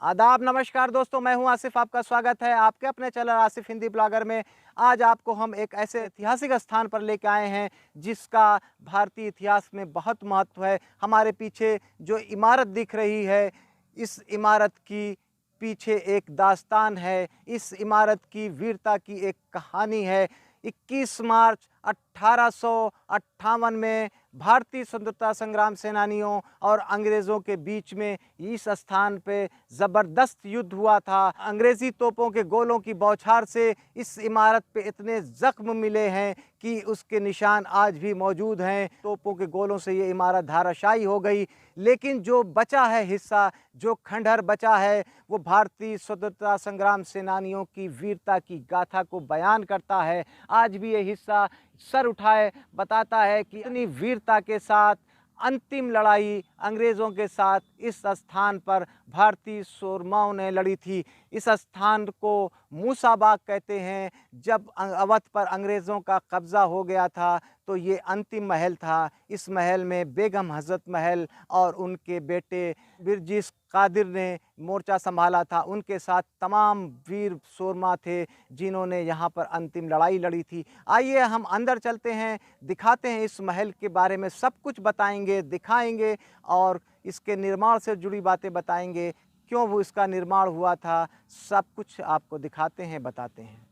आदाब, नमस्कार दोस्तों, मैं हूं आसिफ। आपका स्वागत है आपके अपने चैनल आसिफ हिंदी ब्लॉगर में। आज आपको हम एक ऐसे ऐतिहासिक स्थान पर लेके आए हैं जिसका भारतीय इतिहास में बहुत महत्व है। हमारे पीछे जो इमारत दिख रही है, इस इमारत की पीछे एक दास्तान है। इस इमारत की वीरता की एक कहानी है। 21 मार्च 1858 में भारतीय स्वतंत्रता संग्राम सेनानियों और अंग्रेज़ों के बीच में इस स्थान पे ज़बरदस्त युद्ध हुआ था। अंग्रेज़ी तोपों के गोलों की बौछार से इस इमारत पे इतने ज़ख्म मिले हैं कि उसके निशान आज भी मौजूद हैं। तोपों के गोलों से ये इमारत धाराशायी हो गई, लेकिन जो बचा है हिस्सा, जो खंडहर बचा है, वो भारतीय स्वतंत्रता संग्राम सेनानियों की वीरता की गाथा को बयान करता है। आज भी ये हिस्सा सर उठाए बताता है कि इतनी वीरता के साथ अंतिम लड़ाई अंग्रेज़ों के साथ इस स्थान पर भारतीय सूरमाओं ने लड़ी थी। इस स्थान को मूसाबाग कहते हैं। जब अवध पर अंग्रेज़ों का कब्ज़ा हो गया था तो ये अंतिम महल था। इस महल में बेगम हज़रत महल और उनके बेटे बिरजिस कादिर ने मोर्चा संभाला था। उनके साथ तमाम वीर सूरमा थे जिन्होंने यहाँ पर अंतिम लड़ाई लड़ी थी। आइए हम अंदर चलते हैं, दिखाते हैं इस महल के बारे में, सब कुछ बताएंगे, दिखाएंगे और इसके निर्माण से जुड़ी बातें बताएंगे, क्यों वो इसका निर्माण हुआ था, सब कुछ आपको दिखाते हैं, बताते हैं।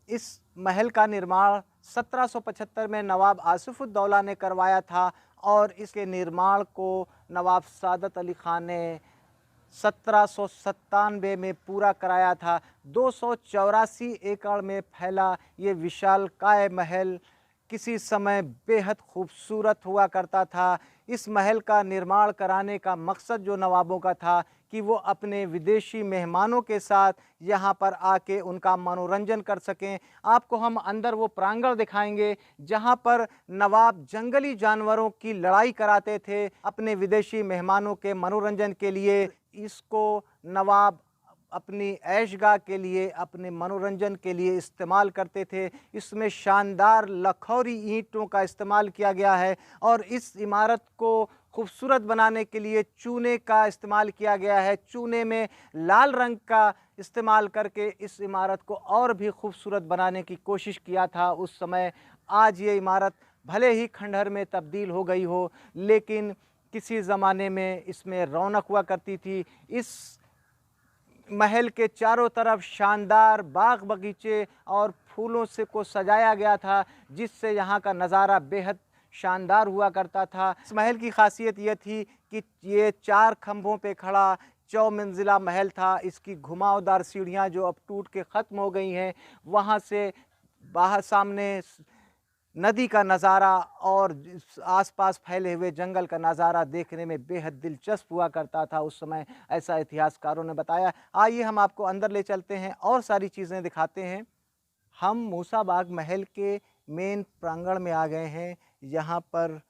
इस महल का निर्माण 1775 में नवाब आसिफुद्दौला ने करवाया था और इसके निर्माण को नवाब सादत अली खान ने 1797 में पूरा कराया था। 284 एकड़ में फैला ये विशालकाय महल किसी समय बेहद खूबसूरत हुआ करता था। इस महल का निर्माण कराने का मकसद जो नवाबों का था कि वो अपने विदेशी मेहमानों के साथ यहाँ पर आके उनका मनोरंजन कर सकें। आपको हम अंदर वो प्रांगण दिखाएंगे जहाँ पर नवाब जंगली जानवरों की लड़ाई कराते थे अपने विदेशी मेहमानों के मनोरंजन के लिए। इसको नवाब अपनी ऐशगाह के लिए, अपने मनोरंजन के लिए इस्तेमाल करते थे। इसमें शानदार लखौरी ईंटों का इस्तेमाल किया गया है और इस इमारत को खूबसूरत बनाने के लिए चूने का इस्तेमाल किया गया है। चूने में लाल रंग का इस्तेमाल करके इस इमारत को और भी खूबसूरत बनाने की कोशिश किया था उस समय। आज ये इमारत भले ही खंडहर में तब्दील हो गई हो, लेकिन किसी ज़माने में इसमें रौनक हुआ करती थी। इस महल के चारों तरफ शानदार बाग बगीचे और फूलों से को सजाया गया था, जिससे यहाँ का नज़ारा बेहद शानदार हुआ करता था। इस महल की खासियत ये थी कि ये 4 खंभों पे खड़ा चौमंजिला महल था। इसकी घुमावदार सीढ़ियाँ जो अब टूट के ख़त्म हो गई हैं, वहाँ से बाहर सामने नदी का नज़ारा और आसपास फैले हुए जंगल का नज़ारा देखने में बेहद दिलचस्प हुआ करता था उस समय, ऐसा इतिहासकारों ने बताया। आइए हम आपको अंदर ले चलते हैं और सारी चीज़ें दिखाते हैं। हम मूसाबाग महल के मेन प्रांगण में आ गए हैं। यहाँ पर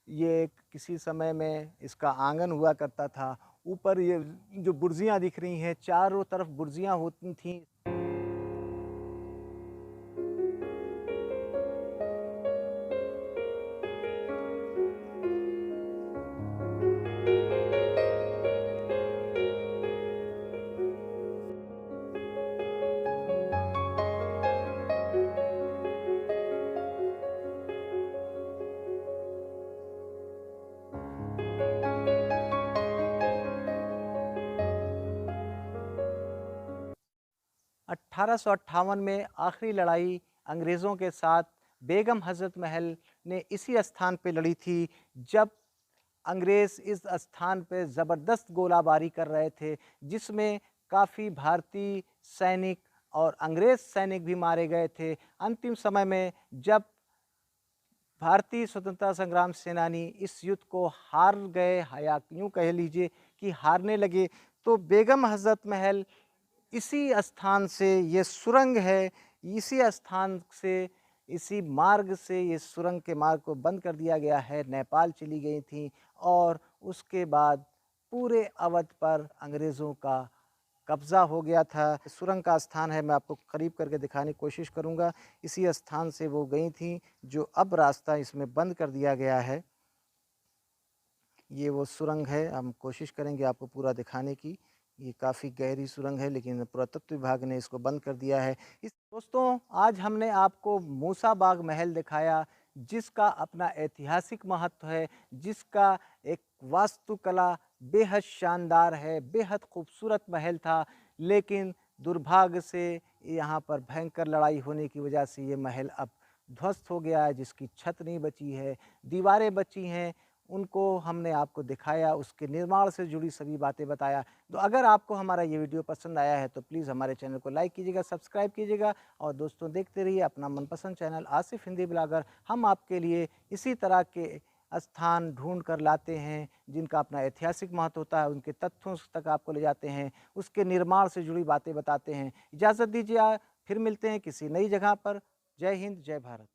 ये किसी समय में इसका आंगन हुआ करता था। ऊपर ये जो बुर्जियाँ दिख रही हैं, चारों तरफ बुर्जियाँ होती थीं। 1858 में आखिरी लड़ाई अंग्रेज़ों के साथ बेगम हज़रत महल ने इसी स्थान पे लड़ी थी, जब अंग्रेज़ इस स्थान पे ज़बरदस्त गोलाबारी कर रहे थे, जिसमें काफ़ी भारतीय सैनिक और अंग्रेज़ सैनिक भी मारे गए थे। अंतिम समय में जब भारतीय स्वतंत्रता संग्राम सेनानी इस युद्ध को हार गए, या यूँ कह लीजिए कि हारने लगे, तो बेगम हज़रत महल इसी स्थान से, ये सुरंग है, इसी स्थान से, इसी मार्ग से, ये सुरंग के मार्ग को बंद कर दिया गया है। नेपाल चली गई थी और उसके बाद पूरे अवध पर अंग्रेज़ों का कब्ज़ा हो गया था। सुरंग का स्थान है, मैं आपको करीब करके दिखाने की कोशिश करूँगा। इसी स्थान से वो गई थीं, जो अब रास्ता इसमें बंद कर दिया गया है। ये वो सुरंग है, हम कोशिश करेंगे आपको पूरा दिखाने की। ये काफ़ी गहरी सुरंग है लेकिन पुरातत्व विभाग ने इसको बंद कर दिया है। इस दोस्तों आज हमने आपको मूसा बाग महल दिखाया जिसका अपना ऐतिहासिक महत्व है, जिसका एक वास्तुकला बेहद शानदार है, बेहद खूबसूरत महल था। लेकिन दुर्भाग्य से यहाँ पर भयंकर लड़ाई होने की वजह से ये महल अब ध्वस्त हो गया है, जिसकी छत नहीं बची है, दीवारें बची हैं, उनको हमने आपको दिखाया, उसके निर्माण से जुड़ी सभी बातें बताया। तो अगर आपको हमारा ये वीडियो पसंद आया है तो प्लीज़ हमारे चैनल को लाइक कीजिएगा, सब्सक्राइब कीजिएगा और दोस्तों देखते रहिए अपना मनपसंद चैनल आसिफ हिंदी ब्लॉगर। हम आपके लिए इसी तरह के स्थान ढूंढ कर लाते हैं जिनका अपना ऐतिहासिक महत्व होता है, उनके तथ्यों तक आपको ले जाते हैं, उसके निर्माण से जुड़ी बातें बताते हैं। इजाज़त दीजिए, फिर मिलते हैं किसी नई जगह पर। जय हिंद, जय भारत।